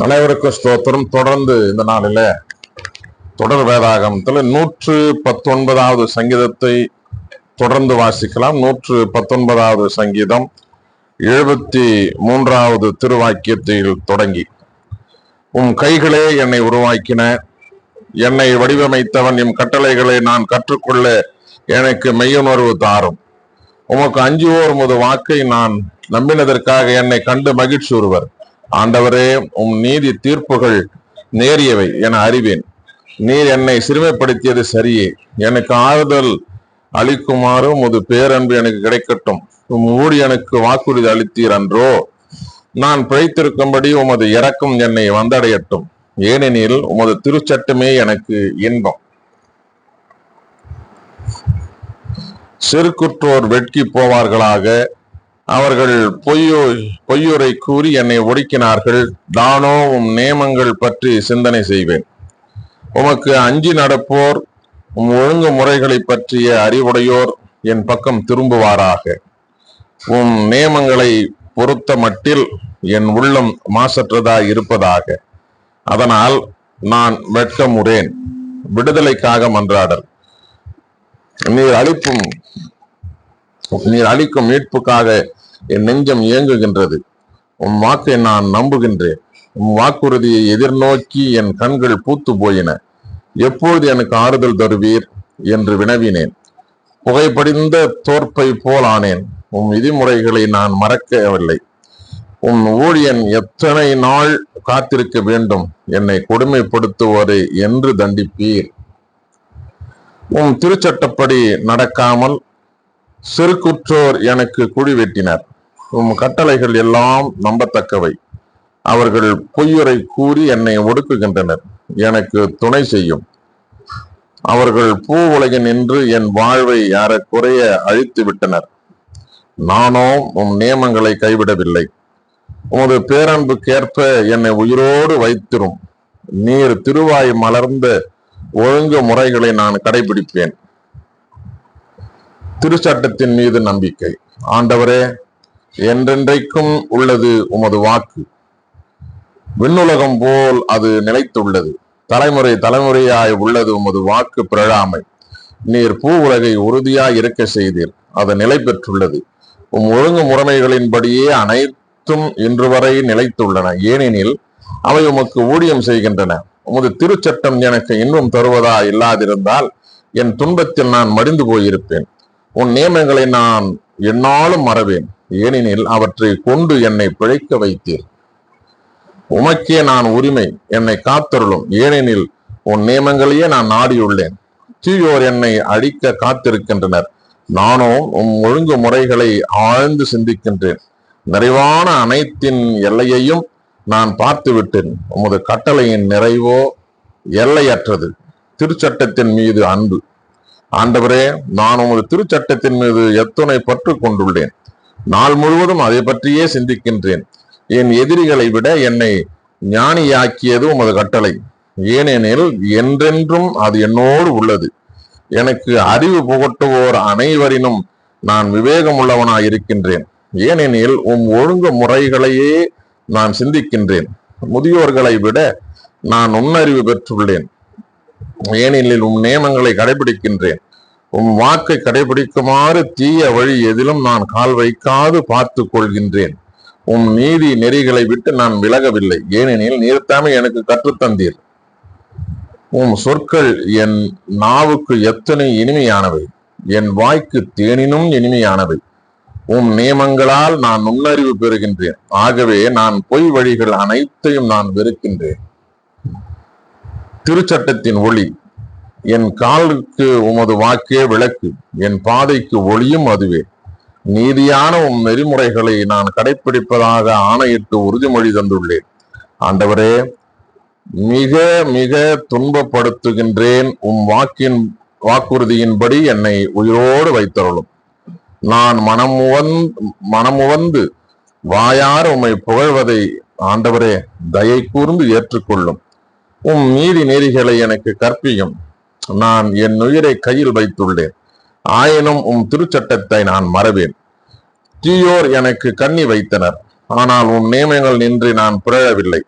அனைவருக்கும் ஸ்தோத்திரம். தொடர்ந்து இந்த நாளில தொடர் வேதாகமத்தில் 119வது சங்கீதத்தை தொடர்ந்து வாசிக்கலாம். 119வது சங்கீதம் 73வது திருவாக்கியத்தில் தொடங்கி, உம் கைகளே என்னை உருவாக்கின, என்னை வடிவமைத்தவன், எம் கட்டளைகளை நான் கற்றுக்கொள்ள எனக்கு மெய்யுணர்வு தாரும். உமக்கு அஞ்சுவோர் உமது வாக்கை நான் நம்பினதற்காக என்னை கண்டு மகிழ்ச்சி ஒருவர். ஆண்டவரே, உம் நீதி தீர்ப்புகள் நேரியவை என அறிவேன். நீர் என்னை சிறுமைப்படுத்தியது சரியே. எனக்கு ஆறுதல் அளிக்குமாறு உமது பேரன்பு எனக்கு கிடைக்கட்டும். உம் ஊழியனுக்கு வாக்குறுதி அளித்தீர் அன்றோ? நான் பிழைத்திருக்கும்படி உமது இரக்கம் என்னை வந்தடையட்டும். ஏனெனில் உமது திருச்சட்டமே எனக்கு இன்பம். செருக்குற்றோர் வெட்கி போவார்களாக. அவர்கள் பொய்யுரை கூறி என்னை ஒடுக்கினார்கள். நானோ உம் நியமங்கள் பற்றி சிந்தனை செய்வேன். உமக்கு அஞ்சி நடப்போர், உம் ஒழுங்கு முறைகளை பற்றிய அறிவுடையோர் என் பக்கம் திரும்புவாராக. உம் நியமங்களை பொறுத்த மட்டில் என் உள்ளம் மாசற்றதாய் இருப்பதாக. அதனால் நான் வெட்கமுறேன், விடுதலைக்காக மன்றாடல். நீர் அளிக்கும் மீட்புக்காக என் நெஞ்சம் இயங்குகின்றது. உம் வாக்கை நான் நம்புகின்றேன். உம் வாக்குறுதியை எதிர்நோக்கி என் கண்கள் பூத்து போயின. எப்பொழுது எனக்கு ஆறுதல் தருவீர் என்று வினவினேன். புகைப்படிந்த தோற்பை போல் ஆனேன். உம் விதிமுறைகளை நான் மறக்கவில்லை. உம் ஊழியன் எத்தனை நாள் காத்திருக்க வேண்டும்? என்னை கொடுமைப்படுத்துவோரை என்று தண்டிப்பீர். உம் திருச்சட்டப்படி நடக்காமல் செருக்குற்றோர் எனக்கு குழி வெட்டினர். உம் கட்டளைகள் எல்லாம் நம்பத்தக்கவை. அவர்கள் பொய்யுரை கூறி என்னை ஒடுக்குகின்றனர். எனக்கு துணை செய்யும். அவர்கள் பூ உலகில் நின்று என் வாழ்வை ஏறக்குறைய அழித்து விட்டனர். நானோ உம் நியமங்களை கைவிடவில்லை. உமது பேரன்புக்கேற்ப என்னை உயிரோடு வைத்திரும். நீர் திருவாய் மலர்ந்த ஒழுங்கு முறைகளை நான் கடைபிடிப்பேன். திருச்சட்டத்தின் மீது நம்பிக்கை. ஆண்டவரே, என்றென்றைக்கும் உள்ளது உமது வாக்கு. விண்ணுலகம் போல் அது நிலைத்துள்ளது. தலைமுறை தலைமுறையாய் உள்ளது உமது வாக்கு பிறழாமை. நீர் பூ உலகை உறுதியாய் இருக்க செய்தீர், அது நிலை பெற்றுள்ளது. உம் ஒழுங்கு முறைமைகளின்படியே அனைத்தும் இன்று வரை நிலைத்துள்ளன. ஏனெனில் அவை உமக்கு ஊழியம் செய்கின்றன. உமது திருச்சட்டம் எனக்கு இன்பம் தருவதா இல்லாதிருந்தால் என் துன்பத்தில் நான் மடிந்து போயிருப்பேன். உன் நியமங்களை நான் எந்நாளும் மறவேன். ஏனெனில் அவற்றை கொண்டு என்னை பிழைக்க வைத்தீர். உமக்கே நான் உரிமை, என்னை காத்தருளும். ஏனெனில் உன் நியமங்களையே நான் நாடியுள்ளேன். தீயோர் என்னை அழிக்க காத்திருக்கின்றனர். நானோ உம் ஒழுங்கு முறைகளை ஆழ்ந்து சிந்திக்கின்றேன். நிறைவான அனைத்தின் எல்லையையும் நான் பார்த்து விட்டேன். உமது கட்டளையின் நிறைவோ எல்லையற்றது. திருச்சட்டத்தின் மீது அன்பு. ஆண்டவரே, நான் உமது திருச்சட்டத்தின் மீது எத்துணை பற்று கொண்டுள்ளேன். நாள் முழுவதும் அதை பற்றியே சிந்திக்கின்றேன். என் எதிரிகளை விட என்னை ஞானியாக்கியது உமது கட்டளை. ஏனெனில் என்றென்றும் அது என்னோடு உள்ளது. எனக்கு அறிவு புகட்டுவோர் அனைவரினும் நான் விவேகம் உள்ளவனாய் இருக்கின்றேன். ஏனெனில் உம் ஒழுங்கு முறைகளையே நான் சிந்திக்கின்றேன். முதியோர்களை விட நான் நுண்ணறிவு பெற்றுள்ளேன். ஏனெனில் உம் நியமங்களை கடைபிடிக்கின்றேன். உம் வாக்கை கடைபிடிக்குமாறு தீய வழி எதிலும் நான் கால் வைக்காது பார்த்து கொள்கின்றேன். உம் நீதி நெறிகளை விட்டு நான் விலகவில்லை. ஏனெனில் நீர்த்தாமே எனக்கு கற்றுத்தந்தீர். உம் சொற்கள் என் நாவுக்கு எத்தனை இனிமையானவை, என் வாய்க்கு தேனினும் இனிமையானவை. உம் நியமங்களால் நான் நுண்ணறிவு பெறுகின்றேன். ஆகவே நான் பொய் வழிகள் அனைத்தையும் நான் வெறுக்கின்றேன். திருச்சட்டத்தின் ஒளி. என் காலுக்கு உமது வாக்கே விளக்கு, என் பாதைக்கு ஒளியும் அதுவே. நீதியான உம் நெறிமுறைகளை நான் கடைபிடிப்பதாக ஆணையிட்டு உறுதிமொழி தந்துள்ளேன். ஆண்டவரே, மிக மிக துன்பப்படுத்துகின்றேன். உம் வாக்குறுதியின்படி என்னை உயிரோடு வைத்தருளும். நான் மனமுவந்து வாயார உம்மை புகழ்வதை ஆண்டவரே தயை கூர்ந்து ஏற்றுக்கொள்ளும். உம் நீதி நெறிகளை எனக்கு கற்பியும். நான் என் உயிரை கையில் வைத்துள்ளேன். ஆயினும் உம் திருச்சட்டத்தை நான் மறவேன். தீயோர் எனக்கு கண்ணி வைத்தனர். ஆனால் உன் நியமங்கள் நின்று நான் பிறழவில்லை.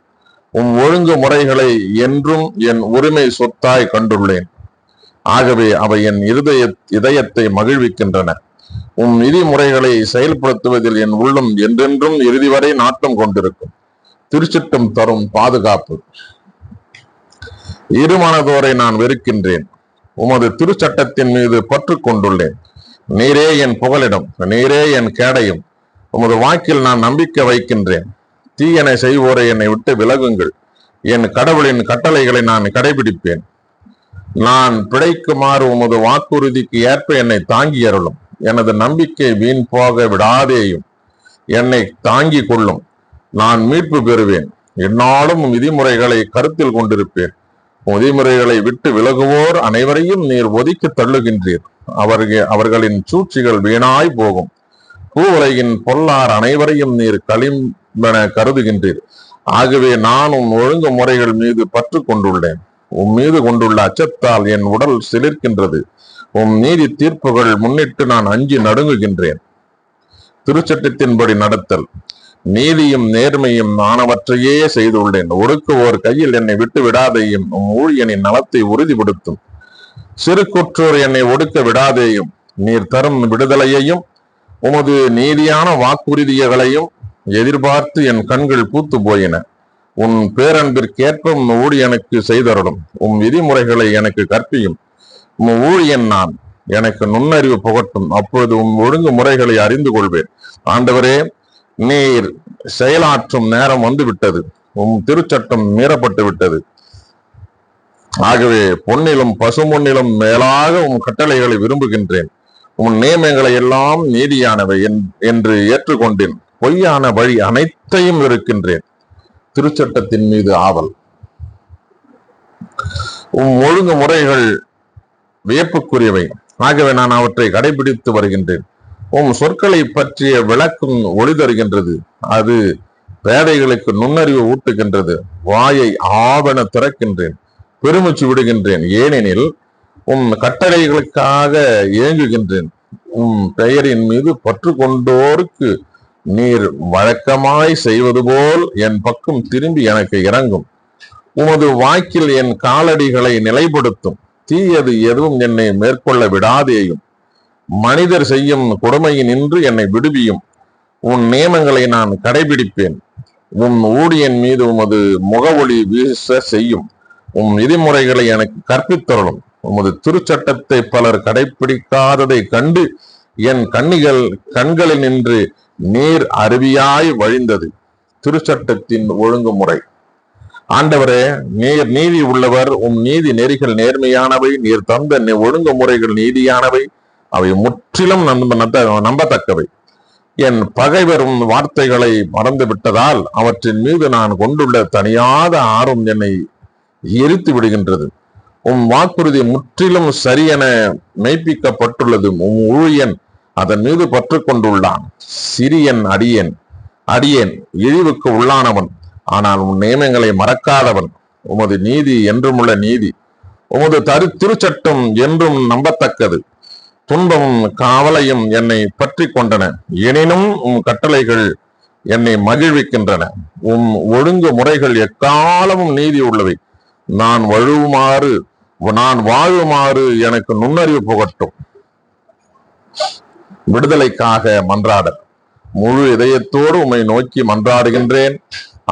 ஒழுங்கு முறைகளை என்றும் என் உரிமை சொத்தாய் கண்டுள்ளேன். ஆகவே அவை என் இதயத்தை மகிழ்விக்கின்றன. விதிமுறைகளை செயல்படுத்துவதில் என் உள்ளம் என்றென்றும் இறுதி வரை நாட்டம் கொண்டிருக்கும். திருச்சட்டம் தரும் பாதுகாப்பு. இருமனதோரை நான் வெறுக்கின்றேன். உமது திருச்சட்டத்தின் மீது பற்று கொண்டுள்ளேன். நீரே என் புகலிடம், நீரே என் கேடயம். உமது வாக்கில் நான் நம்பிக்கை வைக்கின்றேன். தீயன செய்வோரை என்னை விட்டு விலகுங்கள். என் கடவுளின் கட்டளைகளை நான் கடைபிடிப்பேன். நான் பிழைக்குமாறு உமது வாக்குறுதிக்கு ஏற்ப என்னை தாங்கி அருளும். எனது நம்பிக்கை வீண் போக விடாதேயும். என்னை தாங்கி கொள்ளும். நான் மீட்பு பெறுவேன். என்னாலும் விதிமுறைகளை கருத்தில் கொண்டிருப்பேன். விதிமுறைகளை விட்டு விலகுவோர் அனைவரையும் நீர் ஒதுக்கி தள்ளுகின்றீர். அவர்களின் சூழ்ச்சிகள் வீணாய் போகும். பூவுலகின் பொல்லார் அனைவரையும் நீர் களிம்பென கருதுகின்றீர். ஆகவே நான் ஒழுங்கு முறைகள் மீது பற்று கொண்டுள்ளேன். மீது கொண்டுள்ள அச்சத்தால் என் உடல் சிலிர்க்கின்றது. நீதி தீர்ப்புகள் முன்னிட்டு நான் அஞ்சி நடுங்குகின்றேன். திருச்சட்டத்தின்படி நடத்தல். நீதியும் நேர்மையும் ஆனவற்றையே செய்துள்ளேன். ஒடுக்குவோர் கையில் என்னை விட்டு விடாதேயும். ஊழியனின் நலத்தை உறுதிப்படுத்தும். சிறு குற்றோர் என்னை ஒடுக்க விடாதேயும். நீர் தரும் விடுதலையையும் உமது நீதியான வாக்குறுதிகளையும் எதிர்பார்த்து என் கண்கள் பூத்து போயின. உன் பேரன்பிற்கேற்ப ஊழியனுக்கு செய்தருளும். விதிமுறைகளை எனக்கு கற்பியும். ஊழியன் நான், எனக்கு நுண்ணறிவு புகட்டும். அப்பொழுது ஒழுங்கு முறைகளை அறிந்து கொள்வேன். ஆண்டவரே, நீர் செயலாற்றும் நேரம் வந்து விட்டது. திருச்சட்டம் மீறப்பட்டு விட்டது. ஆகவே பொன்னிலும் பசுமொன்னிலும் மேலாக கட்டளைகளை விரும்புகின்றேன். நியமங்களை எல்லாம் நீதியானவை என்று ஏற்றுக்கொண்டேன். பொய்யான வழி அனைத்தையும் இருக்கின்றேன். திருச்சட்டத்தின் மீது ஆவல். ஒழுங்கு முறைகள் வியப்புக்குரியவை. ஆகவே நான் அவற்றை கடைபிடித்து வருகின்றேன். சொற்களை பற்றிய விளக்கம் ஒளி தருகின்றது. அது பேதைகளுக்கு நுண்ணறிவு ஊட்டுகின்றது. வாயை ஆவென திறக்கின்றேன். பெருமிச்சு விடுகின்றேன். ஏனெனில் கட்டளைகளுக்காக ஏங்குகின்றேன். பெயரின் மீது பற்று கொண்டோருக்கு நீர் வழக்கமாய் செய்வது போல் என் பக்கம் திரும்பி எனக்கு இறங்கும். உமது வாக்கில் என் காலடிகளை நிலைப்படுத்தும். தீயது எதுவும் என்னை மேற்கொள்ள விடாதேயும். மனிதர் செய்யும் கொடுமையினின்று என்னை விடுவியும். உன் நியமங்களை நான் கடைபிடிப்பேன். ஊழியன் மீது உமது முகவொளி வீச செய்யும். விதிமுறைகளை எனக்கு கற்பித்தரலும். உமது திருச்சட்டத்தை பலர் கடைபிடிக்காததை கண்டு என் கண்களில் நின்று நீர் அருவியாய் வழிந்தது. திருச்சட்டத்தின் ஒழுங்குமுறை. ஆண்டவரே, நீர் நீதி உள்ளவர். நீதி நெறிகள் நேர்மையானவை. நீர் தந்த ஒழுங்குமுறைகள் நீதியானவை. அவை முற்றிலும் நம்பத்தக்கவை. என் பகைவரும் வார்த்தைகளை மறந்து விட்டதால் அவற்றின் மீது நான் கொண்டுள்ள தனியாத ஆர்வம் என்னை எரித்து விடுகின்றது. வாக்குறுதி முற்றிலும் சரியென மெய்ப்பிக்கப்பட்டுள்ளது. ஊழியன் அதன் மீது பற்று கொண்டுள்ளான். சிறியன் அடியேன் இழிவுக்கு உள்ளானவன். ஆனால் நியமங்களை மறக்காதவன். உமது நீதி என்றுமுள்ள நீதி. உமது திருச்சட்டம் என்றும் நம்பத்தக்கது. துன்பமும் காவலையும் என்னை பற்றி கொண்டன. எனினும் கட்டளைகள் என்னை மகிழ்விக்கின்றன. ஒழுங்கு முறைகள் எக்காலமும் நீதி உள்ளவை. நான் வாழுமாறு எனக்கு நுண்ணறிவு புகட்டும். விடுதலைக்காக மன்றாடல். முழு இதயத்தோடு உம்மை நோக்கி மன்றாடுகின்றேன்.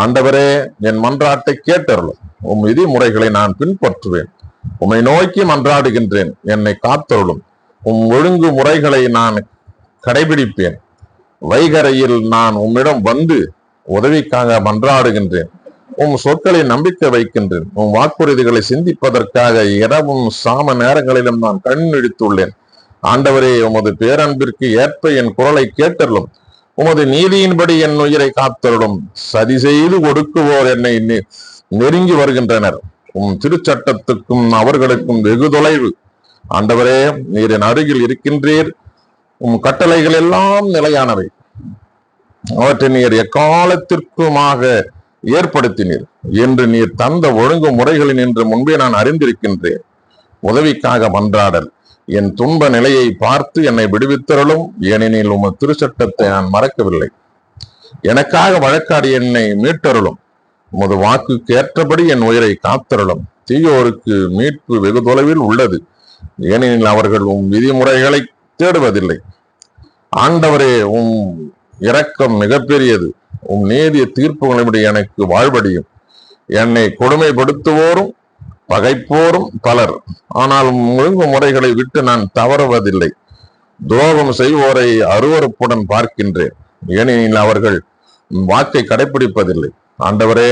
ஆண்டவரே, என் மன்றாட்டை கேட்டருளும். விதிமுறைகளை நான் பின்பற்றுவேன். உம்மை நோக்கி மன்றாடுகின்றேன். என்னை காத்தருளும். ஒழுங்கு முறைகளை நான் கடைபிடிப்பேன். வைகரையில் நான் உம்மிடம் வந்து உதவிக்காக மன்றாடுகின்றேன். சொற்களை நம்பிக்கை வைக்கின்றேன். வாக்குறுதிகளை சிந்திப்பதற்காக இரவும் சாம நேரங்களிலும் நான் கண்ணிழித்துள்ளேன். ஆண்டவரே, உமது பேரன்பிற்கு ஏற்ப என் குரலை கேட்டருளும். உமது நீதியின்படி என் உயிரை காத்தருளும். சதி செய்து ஒடுக்குவோர் என்னை நெருங்கி வருகின்றனர். திருச்சட்டத்துக்கும் அவர்களுக்கும் வெகு தொலைவு. ஆண்டவரே, நீர் என் அருகில் இருக்கின்றீர். கட்டளைகள் எல்லாம் நிலையானவை. அவற்றை நீர் எக்காலத்திற்குமாக ஏற்படுத்தினீர் என்று நீர் தந்த ஒழுங்கு முறைகளின் என்று முன்பே நான் அறிந்திருக்கின்றேன். உதவிக்காக மன்றாடல். என் துன்ப நிலையை பார்த்து என்னை விடுவித்தருளும். ஏனெனில் உமது திருச்சட்டத்தை நான் மறக்கவில்லை. எனக்காக வழக்காடி என்னை மீட்டருளும். உமது வாக்குக்கு ஏற்றபடி என் உயிரை காத்தருளும். தீயோருக்கு மீட்பு வெகு தொலைவில் உள்ளது, ஏனெனில் அவர்கள் உம் விதிமுறைகளை தேடுவதில்லை. ஆண்டவரே, உம் இரக்கம் மிகப்பெரியது. உம் நீதிய தீர்ப்புகளின்படி எனக்கு வாழ்வடியும். என்னை கொடுமைப்படுத்துவோரும் பகைப்போரும் பலர், ஆனால் ஒழுங்கு முறைகளை விட்டு நான் தவறுவதில்லை. துரோகம் செய்வோரை அருவருப்புடன் பார்க்கின்றேன், ஏனெனில் அவர்கள் வாக்கை கடைபிடிப்பதில்லை. ஆண்டவரே,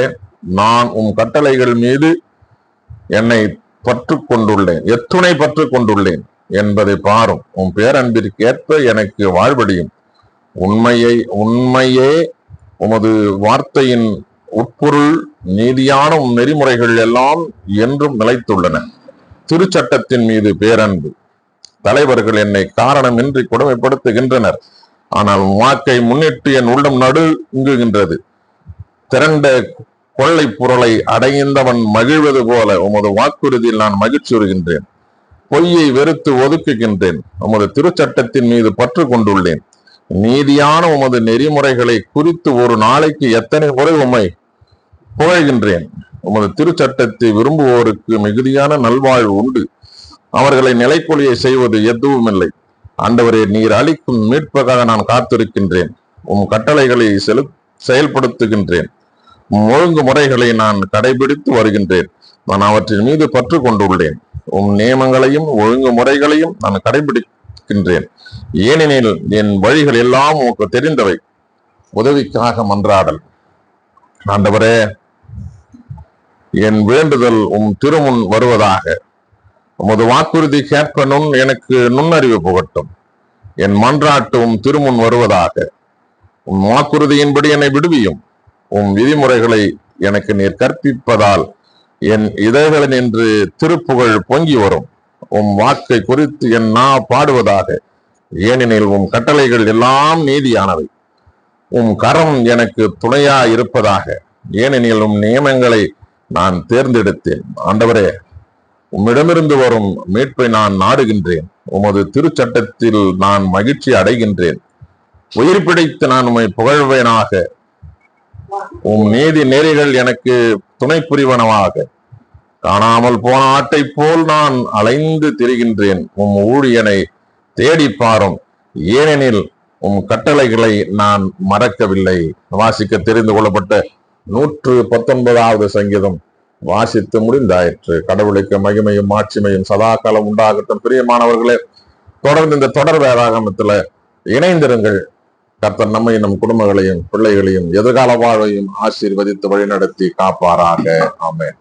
நான் உம் கட்டளைகள் மீது என்னை எத்துணை பற்று கொண்டுள்ளேன் என்பதை பாரும். உம் பேரன்பிற்கேற்ப எனக்கு வாழ்வடியும். உண்மையே உமது வார்த்தையின் உட்பொருள். நீதியான உம் நெறிமுறைகள் எல்லாம் என்றும் நிலைத்துள்ளன. திருச்சட்டத்தின் மீது பேரன்பு. தலைவர்கள் என்னை காரணமின்றி கொடுமைப்படுத்துகின்றனர், ஆனால் வாக்கை முன்னிட்டு என் உள்ளம் நடுங்குகின்றது. திரண்ட கொள்ளை பொருளை அடைந்தவன் மகிழ்வது போல உமது வாக்குறுதியில் நான் மகிழ்ச்சி வருகின்றேன். பொய்யை வெறுத்து ஒதுக்குகின்றேன். உமது திருச்சட்டத்தின் மீது பற்று கொண்டுள்ளேன். நீதியான உமது நெறிமுறைகளை குறித்து ஒரு நாளைக்கு எத்தனை முறை உம்மை புகழ்கின்றேன். உமது திருச்சட்டத்தை விரும்புவோருக்கு மிகுதியான நல்வாழ்வு உண்டு. அவர்களை நிலைக்கொலியை செய்வது எதுவும் இல்லை. ஆண்டவரே, நீர் அளிக்கும் மீட்புக்காக நான் காத்திருக்கின்றேன். உம் கட்டளைகளை செயல்படுத்துகின்றேன். ஒழுங்கு முறைகளை நான் கடைபிடித்து வருகின்றேன். நான் அவற்றின் மீது பற்று கொண்டுள்ளேன். உம் நியமங்களையும் ஒழுங்கு முறைகளையும் நான் கடைபிடிக்கின்றேன், ஏனெனில் என் வழிகள் எல்லாம் உமக்கு தெரிந்தவை. உதவிக்காக மன்றாடல். ஆண்டவரே, என் வேண்டுதல் உம் திருமுன் வருவதாக. உமது வாக்குறுதி கேட்க எனக்கு நுண்ணறிவு புகட்டும். என் மன்றாட்டு உம் திருமுன் வருவதாக. உம் வாக்குறுதியின்படி என்னை விடுவியும். உம் விதிமுறைகளை எனக்கு நீர் கற்பிப்பதால் என் இதழ்களில் நின்று திருப்புகழ் பொங்கி வரும். உம் வாக்கை குறித்து என் பாடுவதாக, ஏனெனில் உம் கட்டளைகள் எல்லாம் நீதியானவை. உம் கரம் எனக்கு துணையா இருப்பதாக, ஏனெனில் உம் நியமங்களை நான் தேர்ந்தெடுத்தேன். ஆண்டவரே, உம்மிடமிருந்து வரும் மீட்பை நான் நாடுகின்றேன். உமது திருச்சட்டத்தில் நான் மகிழ்ச்சி அடைகின்றேன். உயிர் பிடித்து நான் உம்மை புகழ்வேனாக. உம் நீதி நெறிகள் எனக்கு துணை புரிவனவாக. காணாமல் போன ஆட்டை போல் நான் அலைந்து திரிகின்றேன். உம் ஊழியனை தேடி பாரும், ஏனெனில் உம் கட்டளைகளை நான் மறக்கவில்லை. வாசிக்க தெரிந்து கொள்ளப்பட்ட 119வது சங்கீதம் வாசித்து முடிந்தாயிற்று. கடவுளுக்கு மகிமையும் மாட்சிமையும் சதா காலம் உண்டாகட்டும். பிரியமானவர்களே, தொடர்ந்து இந்த தொடர் வேதாகமத்துல இணைந்திருங்கள். கர்த்தர் நம்மையும் நம் குடும்பங்களையும் பிள்ளைகளையும் எதிர்கால வாழ்வையும் ஆசீர்வதித்து வழிநடத்தி காப்பாராக. ஆமென்.